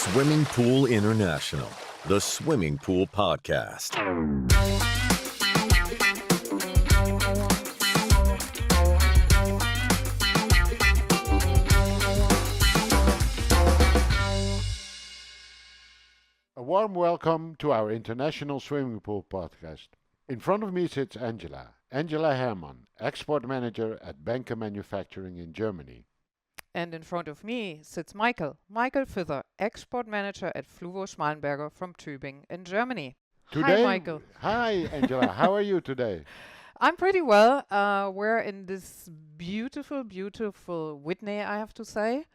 Swimming Pool International, the Swimming Pool Podcast. A warm welcome to our International Swimming Pool Podcast. In front of me sits Angela Herrmann, Export Manager at Benke Manufacturing in Germany. And in front of me sits Michael Fisser, Export Manager at Fluvo Schmalenberger from Tübingen in Germany. Today, Hi, Michael. Hi, Angela. How are you today? I'm pretty well. We're in this beautiful, beautiful Whitney, I have to say.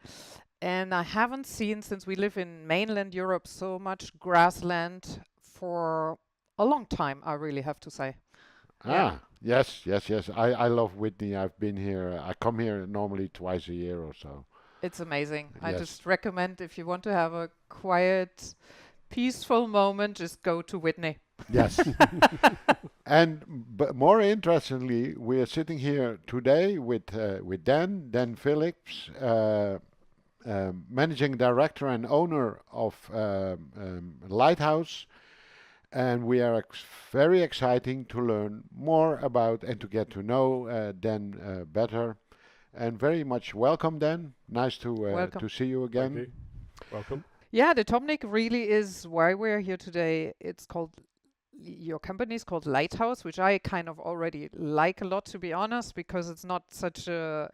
And I haven't seen, since we live in mainland Europe, so much grassland for a long time, I really have to say. Yes. I love Whitney. I've been here. I come here normally twice a year or so. It's amazing. Yes. I just recommend, if you want to have a quiet, peaceful moment, just go to Whitney. Yes. But more interestingly, we are sitting here today with Dan Phillips, Managing Director and owner of Lighthouse. And we are very exciting to learn more about and to get to know Dan better. And very much welcome, Dan. Nice to see you again. Thank you. Welcome. Yeah, the topic really is why we're here today. It's called, your company is called Lighthouse, which I kind of already like a lot, to be honest, because it's not such a,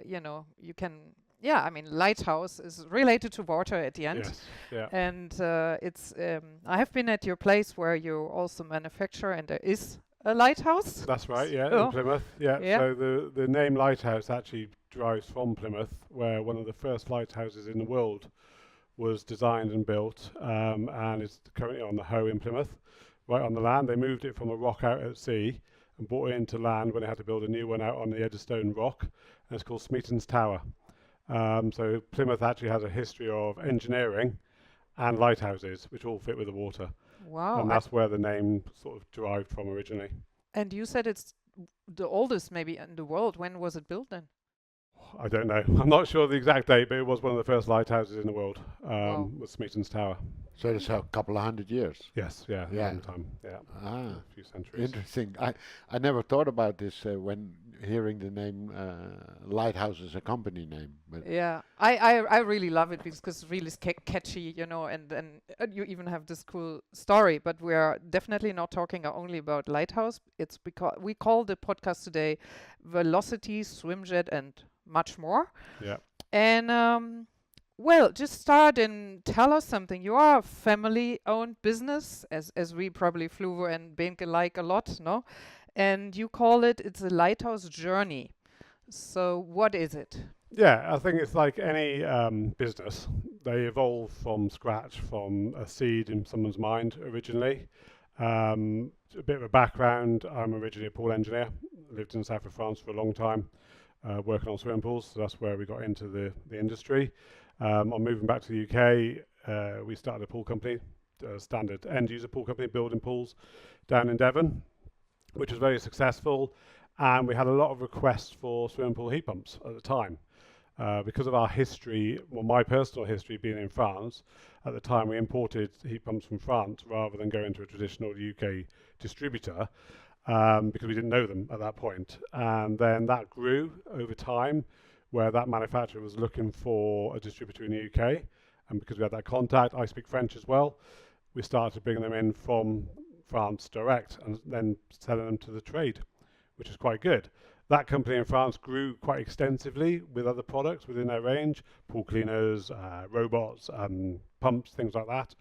lighthouse is related to water at the end. Yes. Yeah. And I have been at your place where you also manufacture, and there is a lighthouse. That's right. Yeah. Oh. In Plymouth. Yeah. Yeah. So the name Lighthouse actually derives from Plymouth, where one of the first lighthouses in the world was designed and built, and it's currently on the Hoe in Plymouth, right on the land. They moved it from a rock out at sea and brought it into land when they had to build a new one out on the Eddystone Rock, and it's called Smeaton's Tower. So Plymouth actually has a history of engineering and lighthouses, which all fit with the water. Wow. And that's where the name sort of derived from originally. And you said it's the oldest maybe in the world. When was it built then? I don't know. I'm not sure the exact date, but it was one of the first lighthouses in the world, was Smeaton's Tower. So it's a couple of 100 years. Yes, yeah, Yeah. a long time, yeah, a few centuries. Interesting. I never thought about this when hearing the name Lighthouse as a company name. But Yeah, I really love it because it's really catchy, and then you even have this cool story. But we are definitely not talking only about Lighthouse. It's because we call the podcast today Velocity, Swimjet, and much more. Yeah. And just start and tell us something. You are a family-owned business, as we probably Fluvo and Benke like a lot, no? And you call it's a Lighthouse Journey. So what is it? Yeah, I think it's like any business. They evolve from scratch, from a seed in someone's mind originally. A bit of a background, I'm originally a pool engineer, lived in the south of France for a long time, working on swimming pools, so that's where we got into the industry. On moving back to the UK, we started a pool company, a standard end-user pool company, building pools down in Devon, which was very successful, and we had a lot of requests for swimming pool heat pumps at the time. Because of our history, well, my personal history being in France, at the time we imported heat pumps from France rather than going to a traditional UK distributor, because we didn't know them at that point. And then that grew over time, where that manufacturer was looking for a distributor in the UK. And because we had that contact, I speak French as well, we started bringing them in from France direct and then selling them to the trade, which is quite good. That company in France grew quite extensively with other products within their range, pool cleaners, robots, pumps, things like that.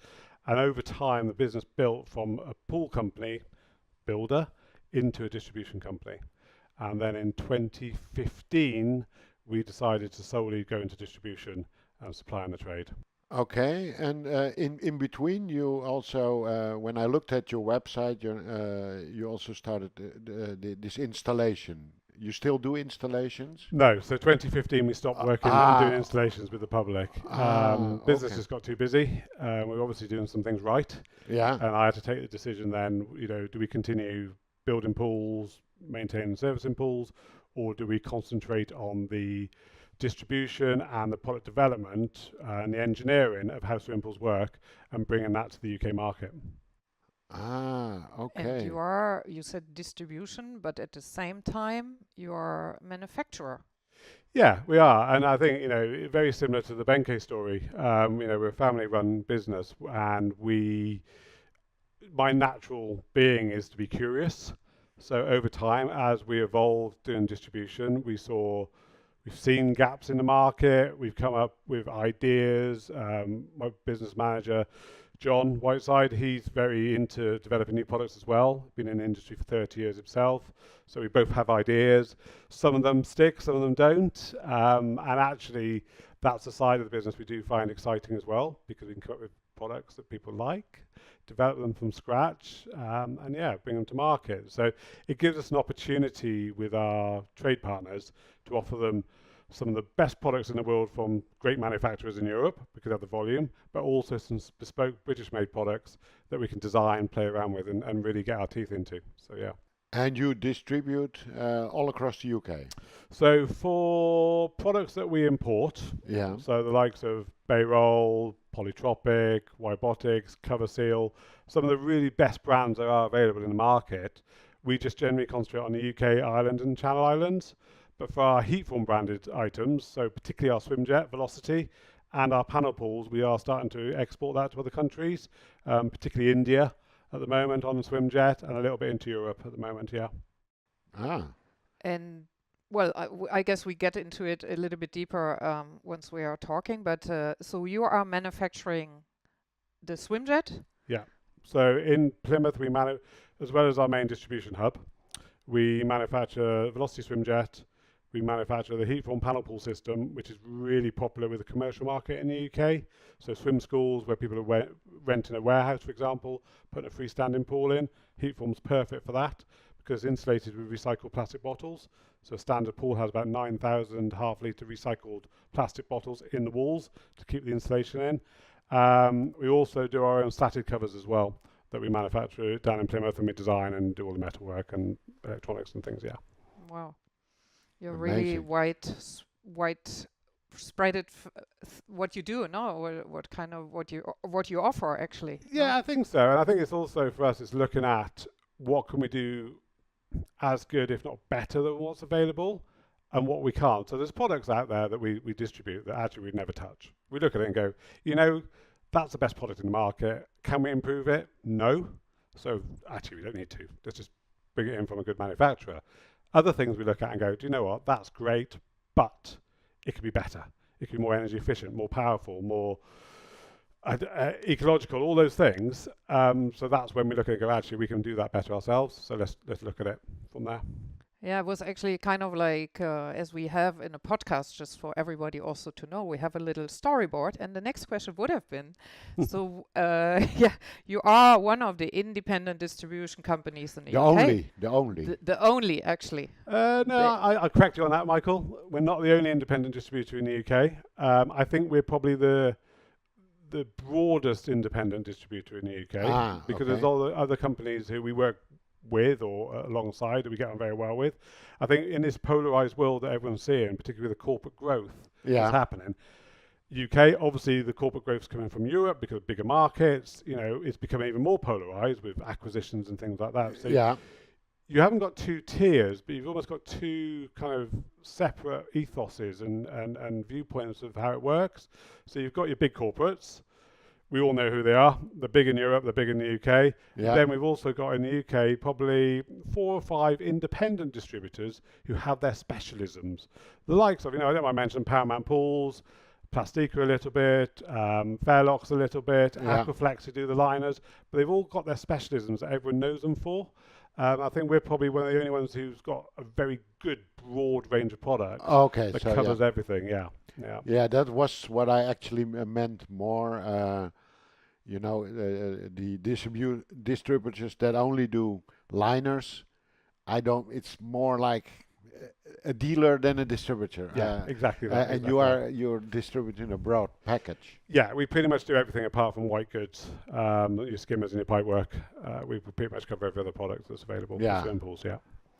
And over time, the business built from a pool company builder into a distribution company. And then in 2015, we decided to solely go into distribution and supply in the trade. okay, and in between, you also, when I looked at your website, you also started this installation. You still do installations? No, so 2015 we stopped working and doing installations with the public. Business just got too busy. We're obviously doing some things right. Yeah. And I had to take the decision then, do we continue building pools, maintaining and servicing pools, or do we concentrate on the distribution and the product development and the engineering of how swimming pools work and bringing that to the UK market. Ah, okay. And you said distribution, but at the same time, you're a manufacturer. Yeah, we are. And I think, very similar to the Benke story, we're a family-run business, and my natural being is to be curious. So over time, as we evolved in distribution, we've seen gaps in the market. We've come up with ideas. My business manager, John Whiteside, he's very into developing new products as well. Been in the industry for 30 years himself. So we both have ideas. Some of them stick, some of them don't. And actually, that's a side of the business we do find exciting as well, because we can come up with products that people like, develop them from scratch, and bring them to market. So it gives us an opportunity with our trade partners to offer them some of the best products in the world from great manufacturers in Europe, because they have the volume, but also some bespoke British-made products that we can design, play around with, and really get our teeth into. So yeah. And you distribute all across the UK? So for products that we import, so the likes of Bayroll, Polytropic, Wybotics, Cover Seal, some of the really best brands that are available in the market, we just generally concentrate on the UK, Ireland and Channel Islands. But for our heat form branded items, so particularly our SWIMMINGPOOL Velocity and our panel pools, we are starting to export that to other countries, particularly India at the moment on the SWIMMINGPOOL, and a little bit into Europe at the moment, yeah. Ah. And well, I guess we get into it a little bit deeper once we are talking, but so you are manufacturing the SWIMMINGPOOL? Yeah. So in Plymouth, as well as our main distribution hub, we manufacture Velocity SWIMMINGPOOL. We manufacture the heat form panel pool system, which is really popular with the commercial market in the UK. So swim schools where people are renting a warehouse, for example, putting a freestanding pool in. Heat form's perfect for that because it's insulated with recycled plastic bottles. So a standard pool has about 9,000 half-litre recycled plastic bottles in the walls to keep the insulation in. We also do our own slatted covers as well that we manufacture down in Plymouth, and we design and do all the metalwork and electronics and things, yeah. Wow. You're Amazing. really wide spread what you do, no? What you offer actually. Yeah, no? I think so. And I think it's also for us, it's looking at what can we do as good, if not better than what's available, and what we can't. So there's products out there that we distribute that actually we'd never touch. We look at it and go, that's the best product in the market. Can we improve it? No. So actually we don't need to. Let's just bring it in from a good manufacturer. Other things we look at and go, do you know what? That's great, but it could be better. It could be more energy efficient, more powerful, more ecological, all those things. So that's when we look at it and go, actually, we can do that better ourselves. So let's look at it from there. Yeah, it was actually kind of like, as we have in a podcast, just for everybody also to know, we have a little storyboard. And the next question would have been, so, you are one of the independent distribution companies in the UK. The only. The only, actually. No, I correct you on that, Michael. We're not the only independent distributor in the UK. I think we're probably the broadest independent distributor in the UK because there's all the other companies who we work with or alongside that we get on very well with. I think in this polarized world that everyone's seeing, particularly the corporate growth that's happening, UK, obviously the corporate growth is coming from Europe because of bigger markets, it's becoming even more polarized with acquisitions and things like that. So you haven't got two tiers, but you've almost got two kind of separate ethoses and viewpoints of how it works. So you've got your big corporates. We all know who they are. They're big in Europe, they're big in the UK. Yeah. Then we've also got in the UK probably 4 or 5 independent distributors who have their specialisms. The likes of, I don't mind mentioning Paramount Pools, Plastica a little bit, Fairlocks a little bit, Aquaflex who do the liners, but they've all got their specialisms that everyone knows them for. I think we're probably one of the only ones who's got a very good broad range of products that covers everything, Yeah, that was what I actually meant more. The distributors that only do liners, it's more like a dealer than a distributor. Yeah, exactly that. And you're distributing a broad package. Yeah, we pretty much do everything apart from white goods, your skimmers and your pipework. We pretty much cover every other product that's available for swimming pools,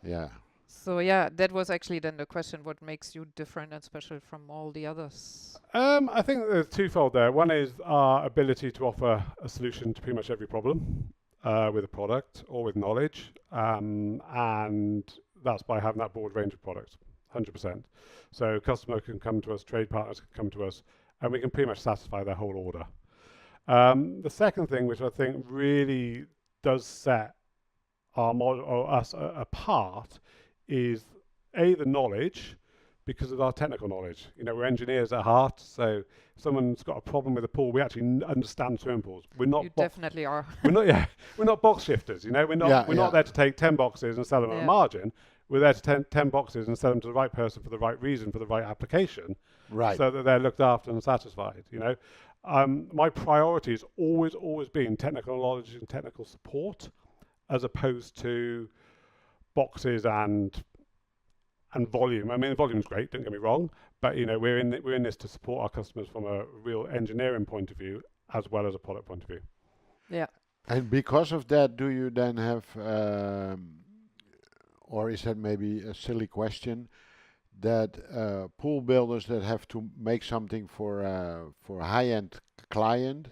Yeah. So yeah, that was actually then the question: what makes you different and special from all the others? I think there's twofold there. One is our ability to offer a solution to pretty much every problem with a product or with knowledge, and that's by having that broad range of products, 100%. So customer can come to us, trade partners can come to us, and we can pretty much satisfy their whole order. The second thing, which I think really does set our model or us apart, is the knowledge, because of our technical knowledge. You know, we're engineers at heart, so if someone's got a problem with a pool, we actually understand swimming pools. We're not. You definitely are. We're not box shifters. You know, we're not there to take 10 boxes and sell them at a margin. We're there to 10 boxes and sell them to the right person for the right reason, for the right application, Right. so that they're looked after and satisfied. You know, my priority has always been technical knowledge and technical support, as opposed to boxes and volume. I mean, volume's great, don't get me wrong, but you know, we're in this to support our customers from a real engineering point of view as well as a product point of view. Yeah. And because of that, do you then have, or is that maybe a silly question, that pool builders that have to make something for a high-end client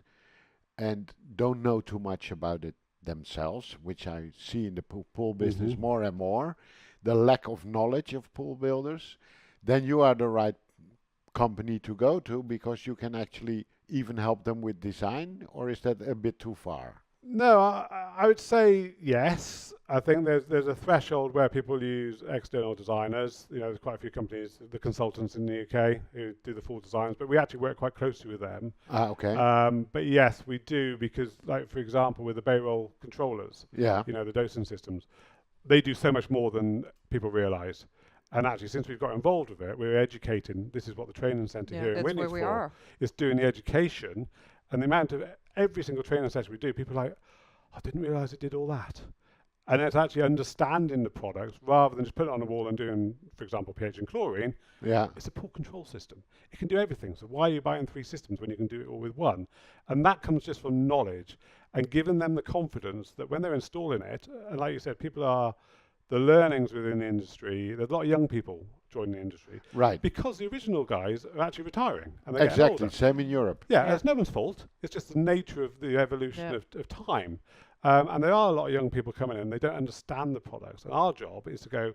and don't know too much about it themselves, which I see in the pool business more and more, the lack of knowledge of pool builders, then you are the right company to go to, because you can actually even help them with design? Or is that a bit too far? No, I would say yes. I think there's a threshold where people use external designers. You know, there's quite a few companies, the consultants in the UK, who do the full designs, but we actually work quite closely with them. Okay. But yes, we do, because, like, for example, with the Bayroll controllers, Yeah. you know, the dosing systems, they do so much more than people realise. And actually, since we've got involved with it, we're educating. This is what the training centre here in Whitney's for. Is doing the education, and the amount of every single training session we do, people are like, I didn't realise it did all that. And it's actually understanding the products rather than just putting it on the wall and doing, for example, pH and chlorine. Yeah. It's a pool control system. It can do everything. So why are you buying 3 systems when you can do it all with one? And that comes just from knowledge and giving them the confidence that when they're installing it, and like you said, people are the learnings within the industry. There's a lot of young people joining the industry. Right. Because the original guys are actually retiring. And they're Exactly. Same in Europe. Yeah, it's no one's fault. It's just the nature of the evolution of time. And there are a lot of young people coming in, they don't understand the products. And our job is to go,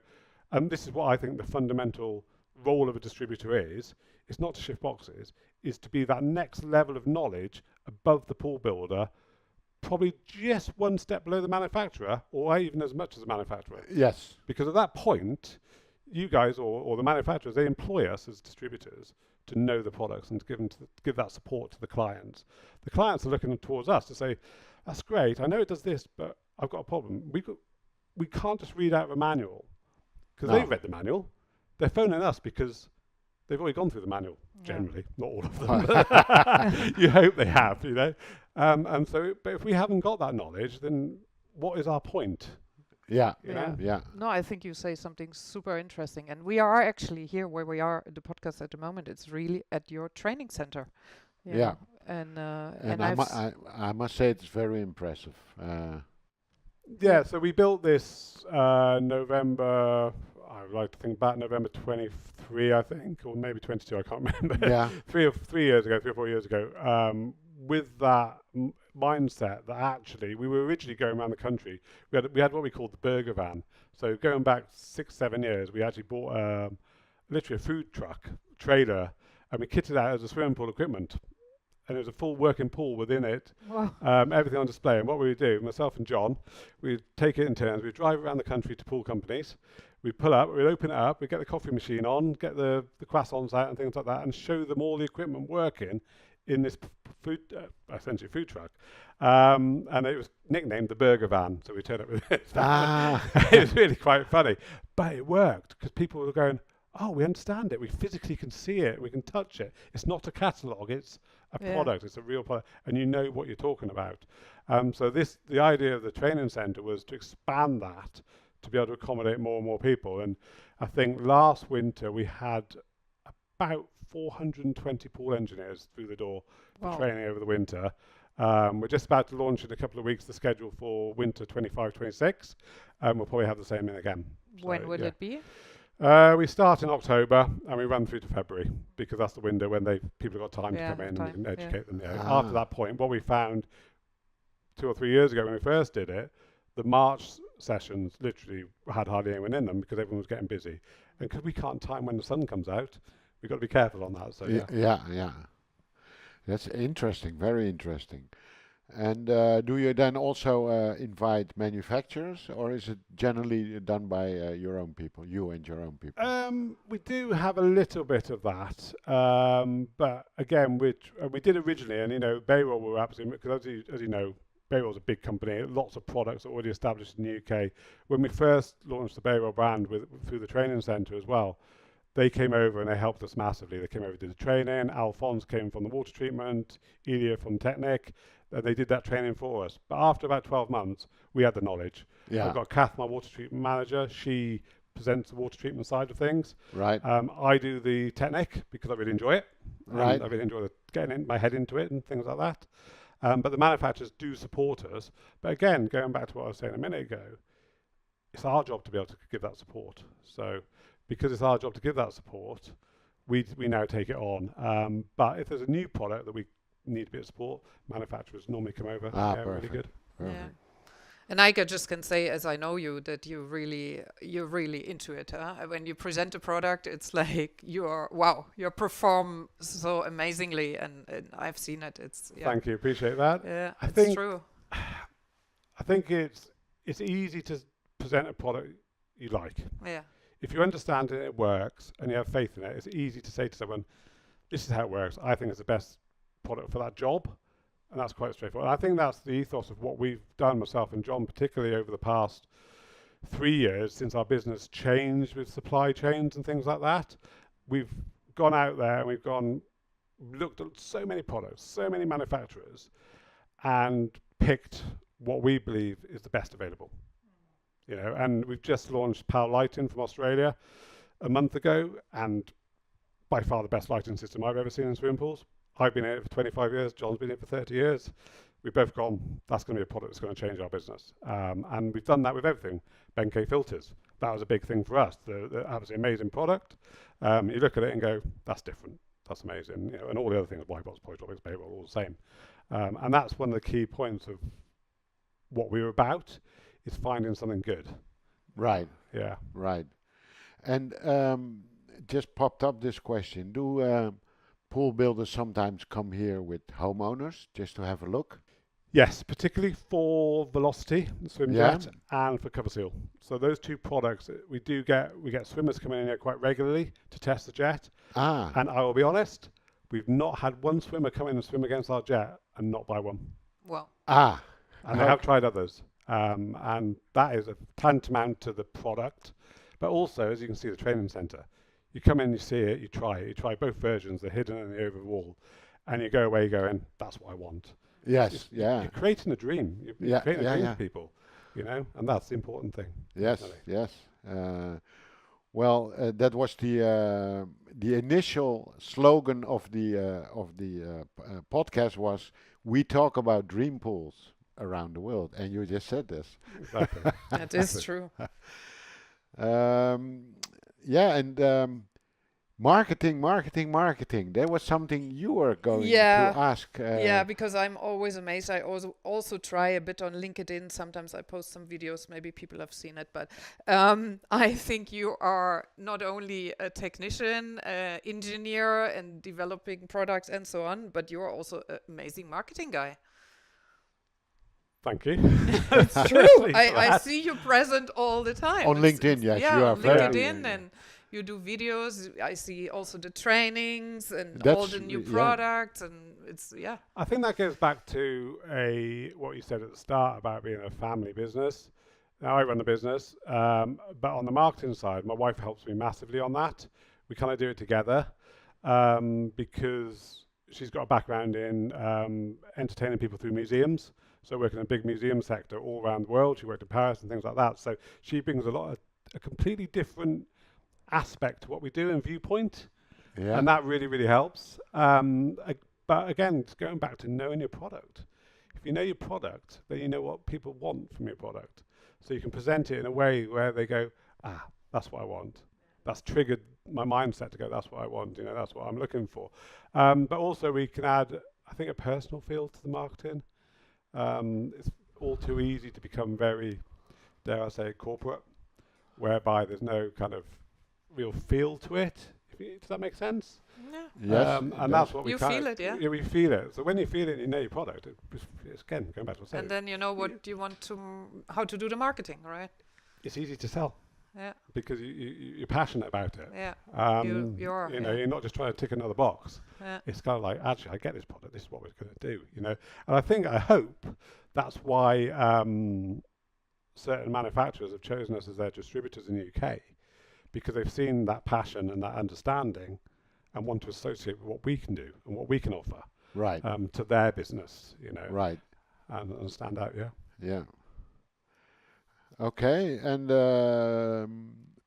and this is what I think the fundamental role of a distributor is, it's not to shift boxes, is to be that next level of knowledge above the pool builder, probably just one step below the manufacturer, or even as much as the manufacturer. Yes. Because at that point, you guys or the manufacturers, they employ us as distributors to know the products and to give that support to the clients. The clients are looking towards us to say, that's great, I know it does this, but I've got a problem. We can't just read out of a manual, because they've read the manual. They're phoning us because they've already gone through the manual, generally, not all of them. You hope they have, you know. And so, but if we haven't got that knowledge, then what is our point? Yeah. Yeah. No, I think you say something super interesting. And we are actually here where we are at the podcast at the moment. It's really at your training center. Yeah. And I must say it's very impressive. Yeah, so we built this November, I would like to think back November 23, I think, or maybe 22, I can't remember. Yeah. 3 or 4 years ago, with that mindset that actually we were originally going around the country. We had what we called the burger van. So going back 6-7 years, we actually bought literally a food truck trailer, and we kitted out as a swimming pool equipment. And there was a full working pool within it, everything on display. And what we would do, myself and John, we'd take it in turns. We'd drive around the country to pool companies. We'd pull up, we'd open it up, we'd get the coffee machine on, get the croissants out and things like that, and show them all the equipment working in this essentially food truck. And it was nicknamed the burger van. So we turned up with it. It was really quite funny. But it worked, because people were going, oh, we understand it. We physically can see it. We can touch it. It's not a catalogue. It's a product. It's a real product. And you know what you're talking about. So the idea of the training centre was to expand that to be able to accommodate more and more people. And I think last winter we had about 420 pool engineers through the door for training over the winter. We're just about to launch in a couple of weeks the schedule for winter 25-26. We'll probably have the same in again. When will it be? We start in October and we run through to February because that's the window when people have got time to come in and we can educate them. After that point, what we found 2 or 3 years ago when we first did it, the March sessions literally had hardly anyone in them because everyone was getting busy. And because we can't time when the sun comes out, we've got to be careful on that. So yeah. That's interesting, very interesting. And do you then also invite manufacturers, or is it generally done by your own people, you and your own people? We do have a little bit of that, but again, we did originally, and Bayroll were absolutely, because as you know, Bayroll's a big company, lots of products already established in the UK. When we first launched the Bayroll brand through the training centre as well, they came over and they helped us massively. They came over and did the training. Alphonse came from the water treatment, Elia from Technic. They did that training for us. But after about 12 months, we had the knowledge. Yeah. I've got Kath, my water treatment manager. She presents the water treatment side of things. Right. I do the Technic because I really enjoy it. Right. I really enjoy getting my head into it and things like that. But the manufacturers do support us. But again, going back to what I was saying a minute ago, it's our job to be able to give that support. So because it's our job to give that support, we now take it on. But if there's a new product that we need a bit of support, manufacturers normally come over. Perfect. Really good. Perfect. Yeah. And I just can say, as I know you, that you're really into it. Huh? When you present a product, it's like you perform so amazingly, and I've seen it. Thank you, appreciate that. Yeah, it's true. I think it's easy to present a product you like. Yeah. If you understand it, it works, and you have faith in it, it's easy to say to someone, "This is how it works. I think it's the best product for that job." And that's quite straightforward. And I think that's the ethos of what we've done, myself and John, particularly over the past 3 years since our business changed with supply chains and things like that. We've gone out there and we've looked at so many products, so many manufacturers, and picked what we believe is the best available. And we've just launched Power Lighting from Australia a month ago, and by far the best lighting system I've ever seen in swimming pools. I've been in it for 25 years, John's been in it for 30 years. We've both gone, that's going to be a product that's going to change our business. And we've done that with everything. Benkei filters, that was a big thing for us. The absolutely amazing product. You look at it and go, that's different, that's amazing. And all the other things, white box, polydropics, Bayroll, all the same. And that's one of the key points of what we were about, is finding something good. Right. Yeah. Right. And just popped up this question. Do pool builders sometimes come here with homeowners just to have a look? Yes, particularly for Velocity, SwimJet, and for Cover Seal. So those two products, we get swimmers coming in here quite regularly to test the jet. And I will be honest, we've not had one swimmer come in and swim against our jet and not buy one. Well. And I have tried others. And that is a tantamount to the product. But also, as you can see, the training centre. You come in, you see it, you try both versions, the hidden and the over the wall, and you go away going, that's what I want. Yes, You're creating a dream. You're creating a dream for people, and that's the important thing. Yes, yes. Well, that was the initial slogan of the podcast was, "We talk about dream pools around the world," and you just said this. Exactly. That is true. Marketing. There was something you were going to ask. Because I'm always amazed. I also try a bit on LinkedIn. Sometimes I post some videos. Maybe people have seen it. But I think you are not only a technician, engineer, and developing products and so on, but you're also an amazing marketing guy. Thank you. It's true. I see you present all the time. On LinkedIn, yes. Yeah, you are on LinkedIn, and you do videos. I see also the trainings and all the new products, and it's, I think that goes back to what you said at the start about being a family business. Now I run the business, but on the marketing side, my wife helps me massively on that. We kind of do it together because she's got a background in entertaining people through museums. So working in a big museum sector all around the world. She worked in Paris and things like that. So she brings a completely different aspect to what we do and viewpoint. Yeah. And that really, really helps. But again, it's going back to knowing your product. If you know your product, then you know what people want from your product. So you can present it in a way where they go, that's what I want. That's triggered my mindset to go, that's what I want, that's what I'm looking for. But also we can add, I think, a personal feel to the marketing. It's all too easy to become very, dare I say, corporate, whereby there's no kind of real feel to it. Does that make sense? Yeah. Yes. And that's what we You feel it, yeah? Yeah, we feel it. So when you feel it, you know your product. It's again, going back to what I said. And then you know what you want to, how to do the marketing, right? It's easy to sell. Yeah. Because you're passionate about it. Yeah. You are. You're not just trying to tick another box. Yeah. It's kind of like, actually, I get this product. This is what we're going to do. And I hope that's why certain manufacturers have chosen us as their distributors in the UK, because they've seen that passion and that understanding, and want to associate with what we can do and what we can offer. Right. To their business. Right. And stand out. Yeah. Yeah. Okay, and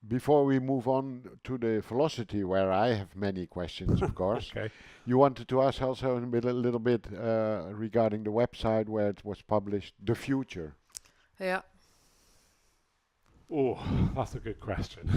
before we move on to the velocity, where I have many questions, of course, Okay. you wanted to ask also a little bit regarding the website where it was published, the future. Yeah. Oh, that's a good question.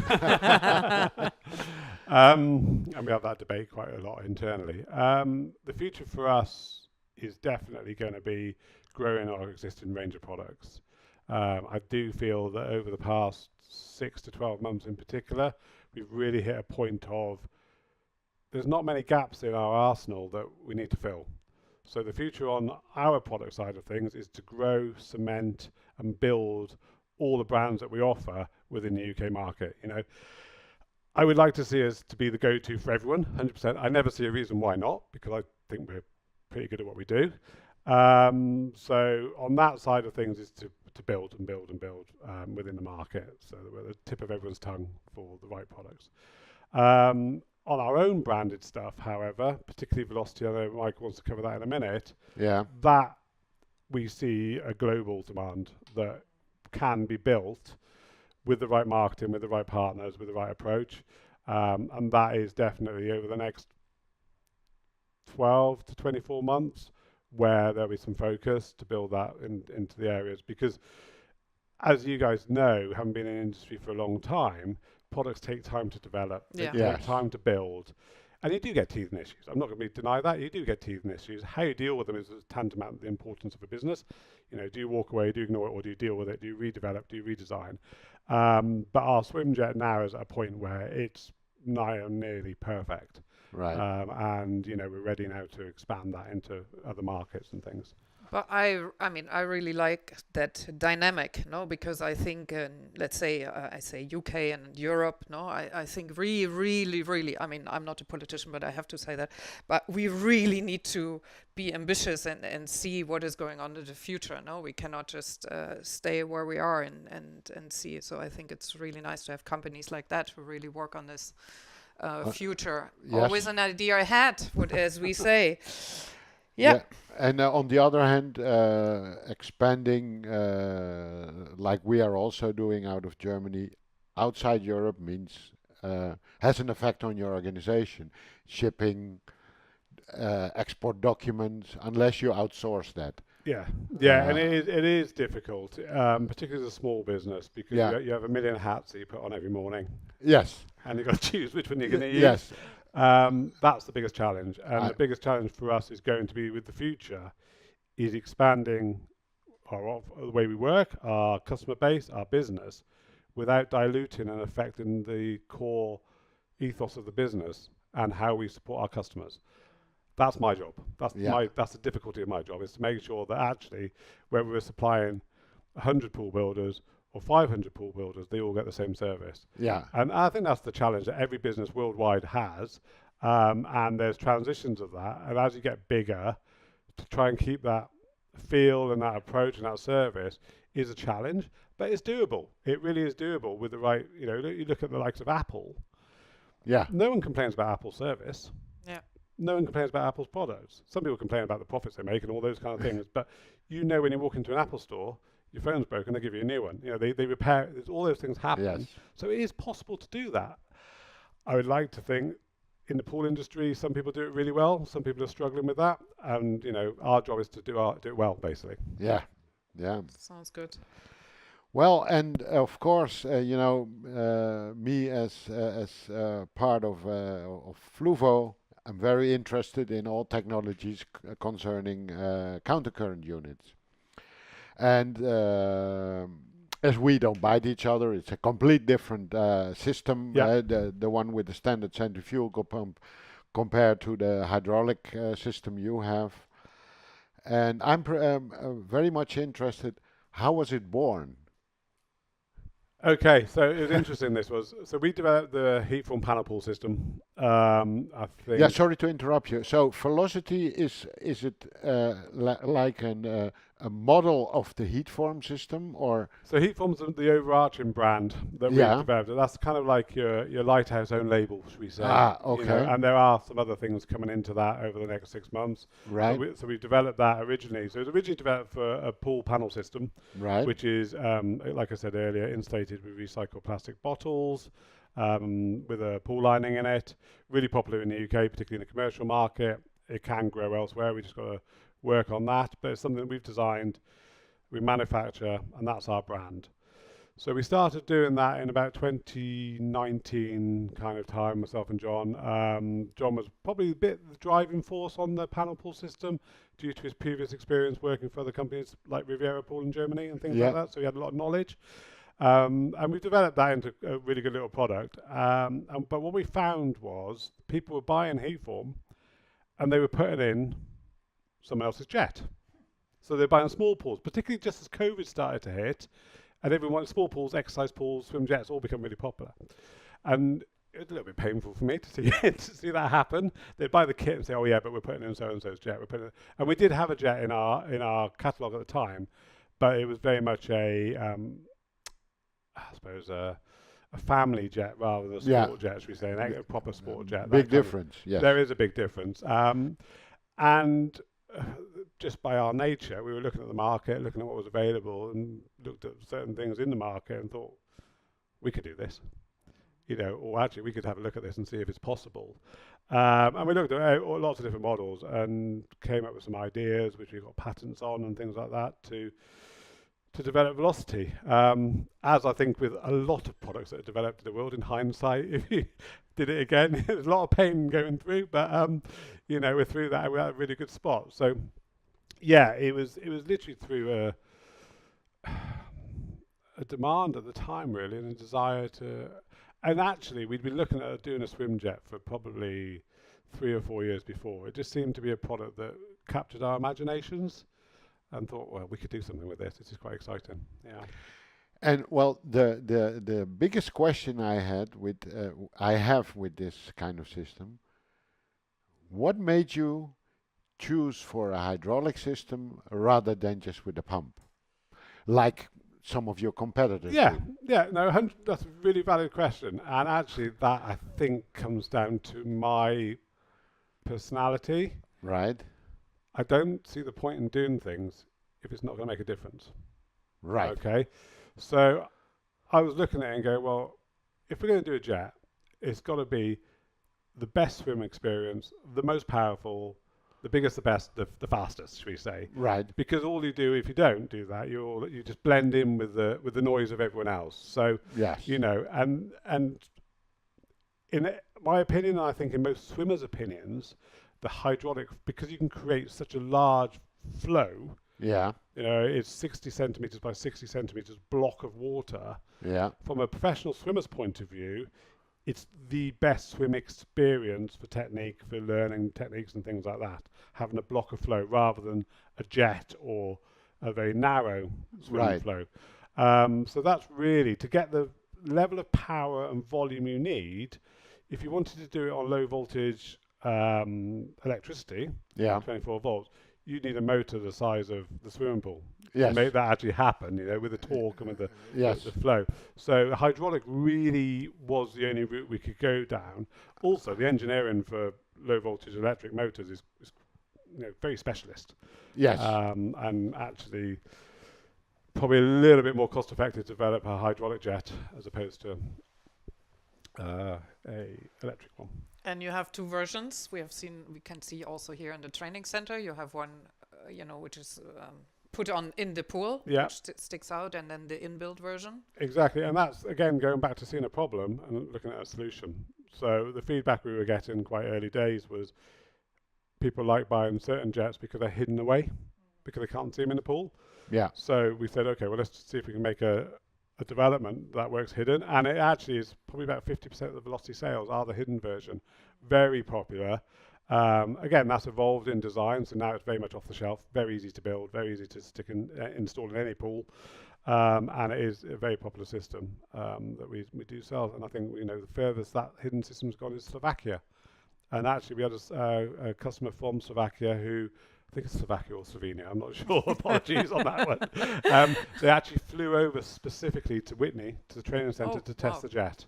And we have that debate quite a lot internally. The future for us is definitely going to be growing our existing range of products. I do feel that over the past 6 to 12 months in particular, we've really hit a point of there's not many gaps in our arsenal that we need to fill. So the future on our product side of things is to grow, cement, and build all the brands that we offer within the UK market. I would like to see us to be the go-to for everyone, 100%. I never see a reason why not, because I think we're pretty good at what we do. So on that side of things is to build and build and build within the market, so that we're at the tip of everyone's tongue for the right products. On our own branded stuff, however, particularly Velocity, I know Mike wants to cover that in a minute. Yeah. That we see a global demand that can be built with the right marketing, with the right partners, with the right approach, and that is definitely over the next 12 to 24 months where there'll be some focus to build that into the areas, because as you guys know, having been in the industry for a long time, products take time to develop, they take time to build, and you do get teething issues. I'm not going to deny that. You do get teething issues. How you deal with them is tantamount to the importance of a business. Do you walk away, do you ignore it, or do you deal with it? Do you redevelop, do you redesign? But our Swimjet now is at a point where it's nigh and nearly perfect. Right. And we're ready now to expand that into other markets and things. But I really like that dynamic, because I think, let's say, I say UK and Europe, I think really, I'm not a politician, but I have to say that, but we really need to be ambitious and see what is going on in the future. We cannot just stay where we are and see. So I think it's really nice to have companies like that who really work on this future. Yes. Always an idea ahead, as we say. Yeah. And on the other hand, expanding like we are also doing out of Germany, outside Europe means has an effect on your organization. Shipping, export documents, unless you outsource that. Yeah, and it is difficult, particularly as a small business, because you have a million hats that you put on every morning. Yes. And you've got to choose which one you're going to use. Yes. That's the biggest challenge. And the biggest challenge for us is going to be with the future is expanding the way we work, our customer base, our business, without diluting and affecting the core ethos of the business and how we support our customers. That's my job. That's the difficulty of my job, is to make sure that actually, whether we're supplying 100 pool builders or 500 pool builders, they all get the same service. Yeah. And I think that's the challenge that every business worldwide has. And there's transitions of that. And as you get bigger, to try and keep that feel and that approach and that service is a challenge, but it's doable. It really is doable with the right, you look at the likes of Apple. Yeah. No one complains about Apple's service. Yeah. No one complains about Apple's products. Some people complain about the profits they make and all those kind of things, but when you walk into an Apple store, your phone's broken, they give you a new one. They repair it. All those things happen. Yes. So it is possible to do that. I would like to think in the pool industry, some people do it really well, some people are struggling with that, and our job is to do it well, basically. Yeah, yeah. Sounds good. Well, and of course, me as part of Fluvo, I'm very interested in all technologies concerning countercurrent units. And as we don't bite each other, it's a complete different system. Yeah. The one with the standard centrifugal pump compared to the hydraulic system you have. And I'm very much interested. How was it born? Okay, so it was interesting. So we developed the heat form panel pool system. I think. Yeah, sorry to interrupt you. So velocity is it like a model of the heat form system, or? So heat form's the overarching brand that we've developed. That's kind of like your Lighthouse own label, should we say? Ah, okay. And there are some other things coming into that over the next 6 months. Right. So we developed that originally. So it was originally developed for a pool panel system, right, which is, like I said earlier, insulated with recycled plastic bottles, with a pool lining in it. Really popular in the UK, particularly in the commercial market. It can grow elsewhere. We just got to work on that, but it's something that we've designed, we manufacture, and that's our brand. So we started doing that in about 2019 kind of time, myself and John. John was probably a bit the driving force on the panel pool system due to his previous experience working for other companies like Riviera Pool in Germany and things like that, so he had a lot of knowledge. And we developed that into a really good little product. But what we found was people were buying heat form and they were putting in someone else's jet. So they're buying small pools, particularly just as COVID started to hit, and everyone wanted small pools, exercise pools, swim jets, all become really popular. And it was a little bit painful for me to see to see that happen. They'd buy the kit and say, "Oh yeah, but we're putting in so and so's jet." And we did have a jet in our catalogue at the time, but it was very much a family jet rather than a sport jet, should we say, a proper sport jet. Big difference. Yes, there is a big difference. And just by our nature, we were looking at the market, looking at what was available, and looked at certain things in the market and thought, we could do this, or actually we could have a look at this and see if it's possible. And we looked at lots of different models and came up with some ideas, which we got patents on and things like that to develop velocity. As I think with a lot of products that are developed in the world, in hindsight, if you did it again, there's a lot of pain going through, but we're through that and we're at a really good spot. So yeah, it was literally through a demand at the time, really, and a desire to. And actually, we'd been looking at doing a swim jet for probably 3 or 4 years before. It just seemed to be a product that captured our imaginations, and thought, well, we could do something with this. This is quite exciting. Yeah. And well, the biggest question I have with this kind of system: what made you choose for a hydraulic system rather than just with a pump, like some of your competitors do? That's a really valid question. And actually, that I think comes down to my personality. Right. I don't see the point in doing things if it's not going to make a difference. Right. Okay. So I was looking at it and going, well, if we're going to do a jet, it's got to be the best swim experience, the most powerful, the biggest, the best, the fastest, should we say? Right. Because all you do if you don't do that, you just blend in with the noise of everyone else. So yes, and in my opinion, and I think in most swimmers' opinions, the hydraulic, because you can create such a large flow. Yeah. It's 60 centimeters by 60 centimeters block of water. Yeah. From a professional swimmer's point of view, it's the best swim experience for technique, for learning techniques and things like that. Having a block of flow rather than a jet or a very narrow swim flow. So that's really to get the level of power and volume you need. If you wanted to do it on low voltage electricity, 24 volts, you need a motor the size of the swimming pool to make that actually happen, with the torque and with the flow. So hydraulic really was the only route we could go down. Also, the engineering for low voltage electric motors is very specialist. Yes. And actually probably a little bit more cost effective to develop a hydraulic jet as opposed to A electric one. And you have two versions. We can see also here in the training center, you have one, which is put on in the pool, which sticks out, and then the inbuilt version. Exactly, and that's, again, going back to seeing a problem and looking at a solution. So the feedback we were getting quite early days was people like buying certain jets because they're hidden away, because they can't see them in the pool. Yeah. So we said, okay, well, let's see if we can make a development that works hidden, and it actually is probably about 50% of the Velocity sales are the hidden version. Very popular. Again, that's evolved in design, so now it's very much off the shelf, very easy to build, very easy to stick and install in any pool, and it is a very popular system that we do sell. And I think the furthest that hidden system's gone is Slovakia, and actually we had a customer from Slovakia who, I think it's Slovakia or Slovenia, I'm not sure, apologies on that one. They actually flew over specifically to Whitney, to the training centre, to test the jet.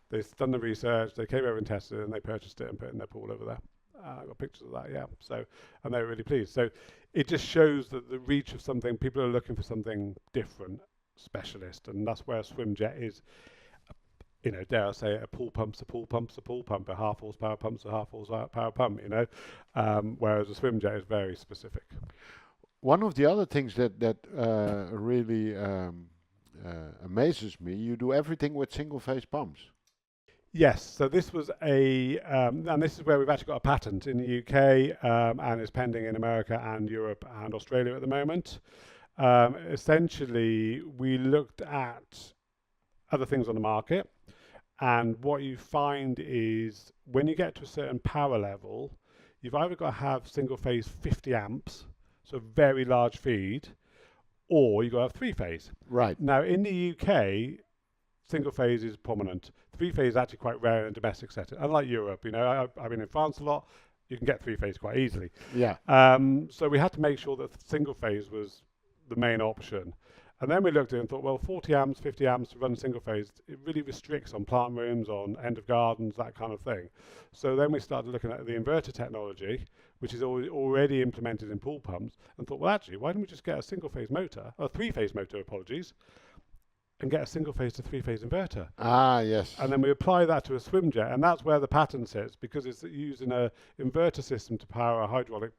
They've done the research, they came over and tested it, and they purchased it and put it in their pool over there. I got pictures of that, yeah. So, and they were really pleased. So it just shows that the reach of something, people are looking for something different, specialist, and that's where a swim jet is. Dare I say it, a pool pump's a pool pump's a pool pump, a half horsepower pump's a half horsepower pump, whereas a swim jet is very specific. One of the other things that really amazes me, you do everything with single phase pumps. Yes, so this was and this is where we've actually got a patent in the UK, and is pending in America and Europe and Australia at the moment. Essentially, we looked at other things on the market, and what you find is when you get to a certain power level, you've either got to have single phase 50 amps, so very large feed, or you've got to have three phase. Right. Now, in the UK, single phase is prominent. Three phase is actually quite rare in domestic setting. Unlike Europe, I've been in France a lot, you can get three phase quite easily. Yeah. So we had to make sure that single phase was the main option. And then we looked at it and thought, well, 40 amps, 50 amps to run single phase, it really restricts on plant rooms, on end of gardens, that kind of thing. So then we started looking at the inverter technology, which is already implemented in pool pumps, and thought, well, actually, why don't we just get a single phase motor, or a three phase motor, apologies, and get a single phase to three phase inverter. Ah, yes. And then we apply that to a swim jet, and that's where the patent sits, because it's using an inverter system to power a hydraulic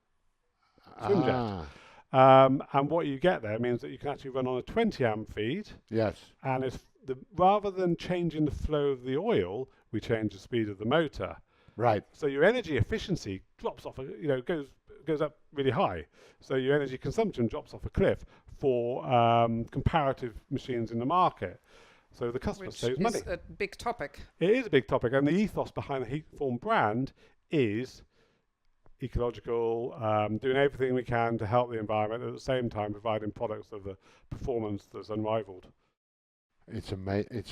swim jet. And what you get there means that you can actually run on a 20 amp feed. Yes. And rather than changing the flow of the oil, we change the speed of the motor. Right. So your energy efficiency drops off, goes up really high. So your energy consumption drops off a cliff for comparative machines in the market. So the customer saves money. Which is a big topic. It is a big topic, and the ethos behind the Heatform brand is ecological, doing everything we can to help the environment, at the same time providing products of the performance that's unrivaled. It's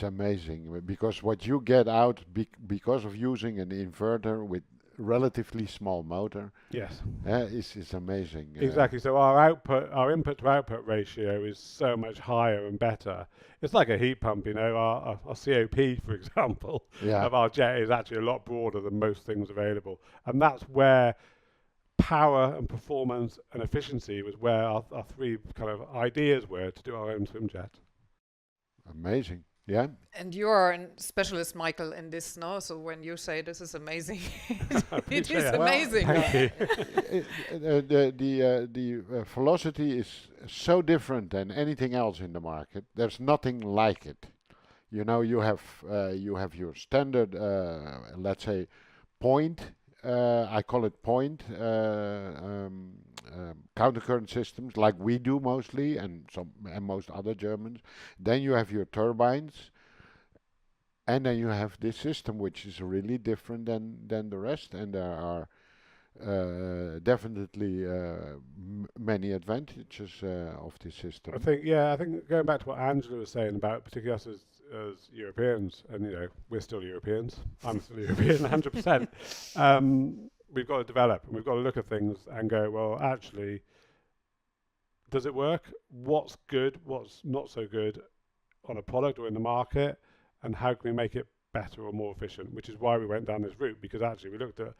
amazing, because what you get out because of using an inverter with relatively small motor, yes, is amazing. Exactly. So our input to output ratio is so much higher and better. It's like a heat pump, our COP, for example, of our jet is actually a lot broader than most things available, and that's where power and performance and efficiency was where our three kind of ideas were to do our own swim jet. Amazing. Yeah. And you are a specialist, Michael, in this, no? So when you say this is amazing, it is amazing. Thank you. The velocity is so different than anything else in the market. There's nothing like it. You have your standard, let's say, point. I call it point countercurrent systems, like we do mostly, and most other Germans. Then you have your turbines, and then you have this system, which is really different than the rest. And there are definitely many advantages of this system. I think going back to what Angela was saying about particularly us as Europeans, and we're still Europeans. I'm still European, 100%. We've got to develop, and we've got to look at things and go, well, actually, does it work? What's good? What's not so good on a product or in the market? And how can we make it better or more efficient? Which is why we went down this route, because actually we looked at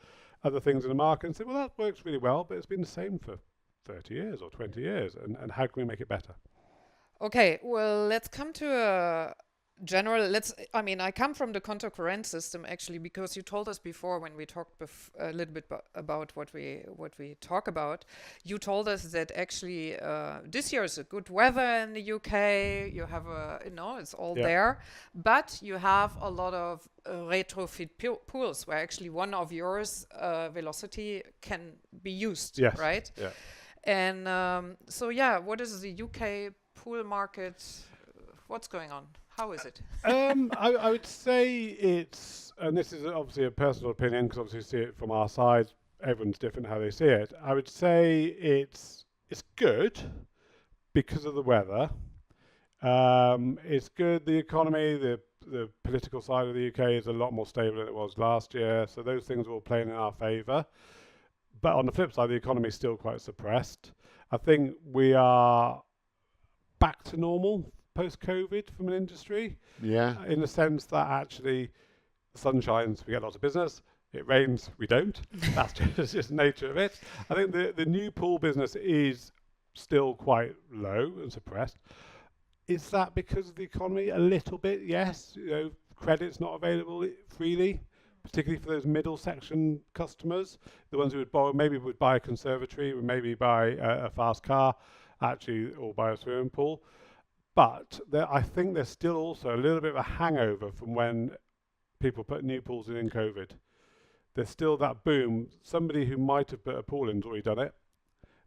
other things in the market and said, well, that works really well, but it's been the same for 30 years or 20 years. And how can we make it better? Okay, well, let's come to general, I come from the contact rent system actually, because you told us before when we talked a little bit about what we talk about. You told us that actually this year is a good weather in the UK. You have it's all there, but you have a lot of retrofit pools where actually one of yours velocity can be used, right? Yeah. And what is the UK pool market? What's going on? How is it? I would say it's, and this is obviously a personal opinion because obviously you see it from our side. Everyone's different how they see it. I would say it's good because of the weather. It's good. The economy, the political side of the UK is a lot more stable than it was last year. So those things are all playing in our favour. But on the flip side, the economy is still quite suppressed. I think we are back to normal post-COVID from an industry. Yeah. In the sense that actually the sun shines, we get lots of business. It rains, we don't. That's just the nature of it. I think the new pool business is still quite low and suppressed. Is that because of the economy? A little bit, yes. Credit's not available freely, particularly for those middle section customers, the ones who would borrow, maybe would buy a conservatory, or maybe buy a fast car, actually, or buy a swimming pool. But I think there's still also a little bit of a hangover from when people put new pools in COVID. There's still that boom. Somebody who might have put a pool in has already done it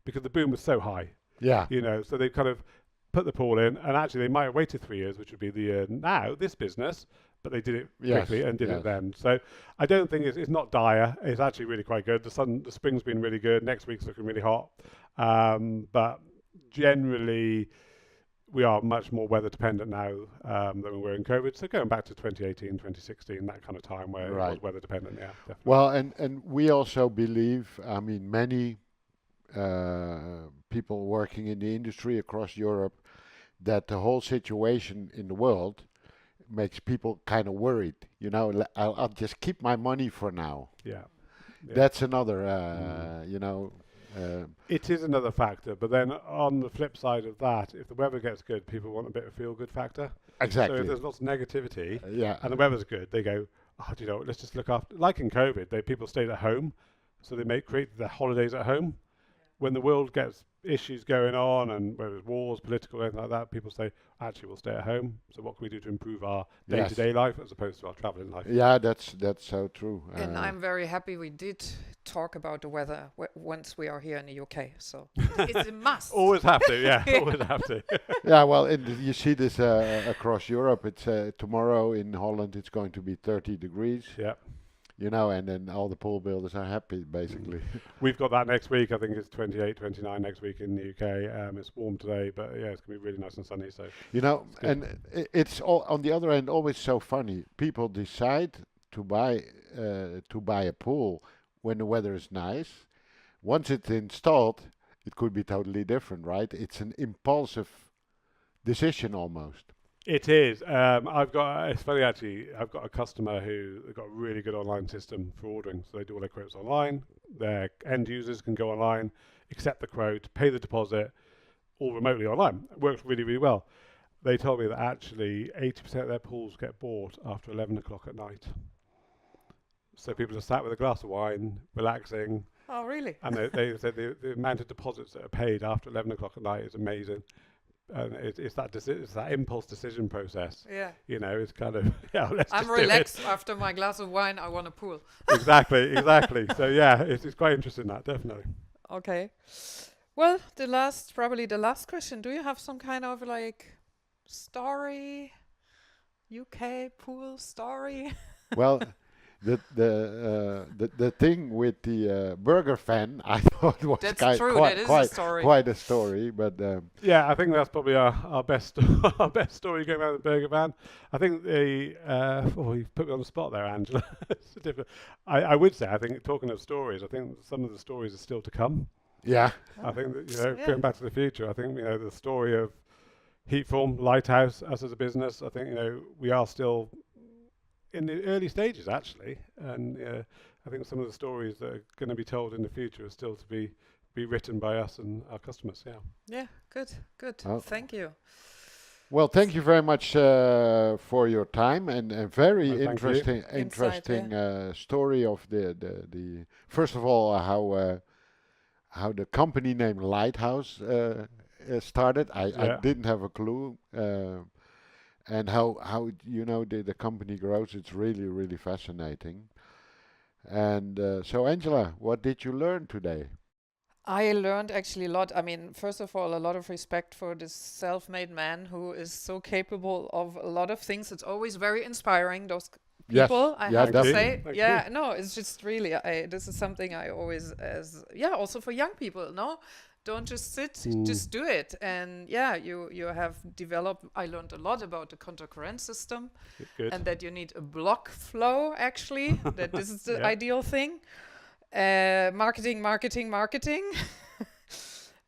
because the boom was so high. Yeah. So they kind of put the pool in, and actually they might have waited 3 years, which would be the year now, this business, but they did it quickly and did it then. So I don't think it's not dire. It's actually really quite good. The spring's been really good. Next week's looking really hot. But generally, we are much more weather dependent now than we were in COVID. So going back to 2018, 2016, that kind of time where it was weather dependent, definitely. Well, and we also believe, many people working in the industry across Europe, that the whole situation in the world makes people kind of worried. I'll just keep my money for now. Yeah. That's another, it is another factor, but then on the flip side of that, if the weather gets good, people want a bit of feel-good factor. Exactly. So if there's lots of negativity and the and weather's good, they go, let's just look after. Like in COVID, people stayed at home, so they created their holidays at home. When the world gets issues going on, and whether it's wars, political, anything like that, people say, actually, we'll stay at home. So what can we do to improve our day-to-day life as opposed to our traveling life? Yeah, that's so true. And I'm very happy we did talk about the weather once we are here in the UK. So it's a must. Always have to, yeah. Always have to. Yeah, well, you see this across Europe. It's tomorrow in Holland. It's going to be 30 degrees. Yeah. And then all the pool builders are happy, basically. We've got that next week. I think it's 28, 29 next week in the UK. It's warm today, but it's going to be really nice and sunny. So and it's all, on the other end, always so funny. People decide to buy a pool when the weather is nice. Once it's installed, it could be totally different, right? It's an impulsive decision almost. It is. It's funny actually, I've got a customer who got a really good online system for ordering. So they do all their quotes online. Their end users can go online, accept the quote, pay the deposit, all remotely online. It works really, really well. They told me that actually 80% of their pools get bought after 11 o'clock at night. So people are sat with a glass of wine, relaxing. Oh, really? And they said the amount of deposits that are paid after 11 o'clock at night is amazing. And it's that impulse decision process. Yeah. It's kind of I'm relaxed after my glass of wine. I want a pool. Exactly. So it's quite interesting, that definitely. Okay. Well, probably the last question. Do you have some kind of story, UK pool story? Well, the thing with the burger fan, I thought was quite a story, but I think that's probably our best story going around the burger van. I think you've put me on the spot there, Angela. I would say, I think, talking of stories, I think some of the stories are still to come. Yeah. I think that going back to the future, I think the story of Heatform, Lighthouse, us as a business, I think we are still in the early stages, actually, and I think some of the stories that are going to be told in the future are still to be written by us and our customers. Yeah, good. Oh. Thank you. Well, thank you very much for your time and a very Well, thank you. interesting story of the first of all how the company name Lighthouse started. I Yeah. didn't have a clue, and how the company grows. It's really fascinating. And so, Angela, what did you learn today? I learned actually a lot. I mean, first of all, a lot of respect for this self-made man who is so capable of a lot of things. It's always very inspiring, those Yes, people, I yeah, have to Thank you. say. Thank Yeah, you. no, it's just really, this is something I always, also for young people, no? Don't just sit, just do it. And yeah, you have developed, I learned a lot about the concurrent system Good. and that you need a block flow, actually, that this is the Yeah. ideal thing. Marketing.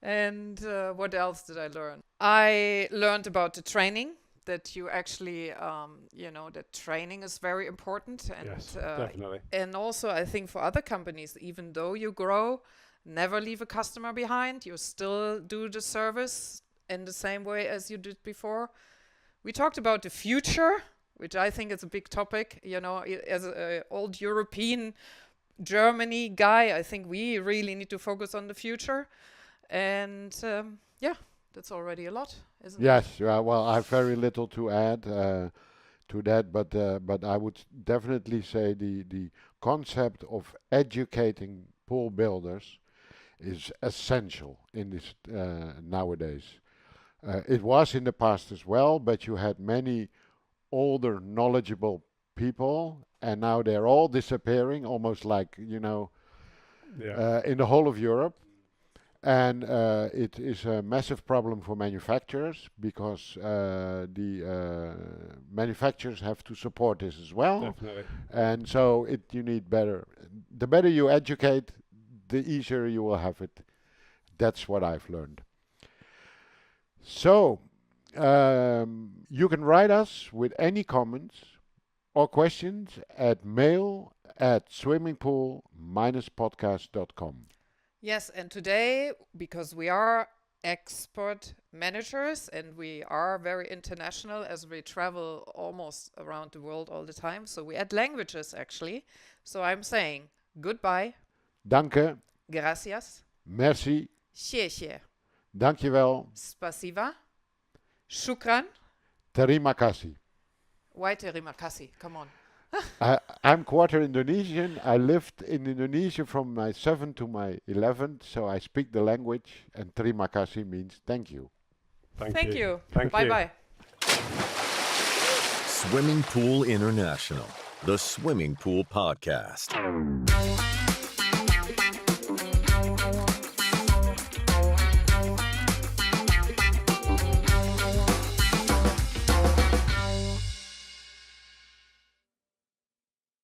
And what else did I learn? I learned about the training, that you actually, that training is very important. And, Yes, definitely. and also, I think for other companies, even though you grow, never leave a customer behind. You still do the service in the same way as you did before. We talked about the future, which I think is a big topic. As an old European Germany guy, I think we really need to focus on the future. And that's already a lot, isn't it? Yes, well, I have very little to add to that, but I would definitely say the concept of educating pool builders is essential in this nowadays. It was in the past as well, but you had many older, knowledgeable people, and now they're all disappearing, almost like Yeah. in the whole of Europe. And it is a massive problem for manufacturers because the manufacturers have to support this as well. Definitely. And so you need better. The better you educate, the easier you will have it. That's what I've learned. So you can write us with any comments or questions at mail@swimmingpool-podcast.com. Yes, and today, because we are expert managers and we are very international as we travel almost around the world all the time, so we add languages actually. So I'm saying goodbye, Danke, gracias, merci, 谢谢, dankjewel, spasiba, shukran. terima kasih. Why terima kasih? Come on. I'm quarter Indonesian. I lived in Indonesia from my 7th to my 11th, so I speak the language, and terima kasih means thank you. Thank you. Thank Bye you. bye. Swimming Pool International, the Swimming Pool Podcast.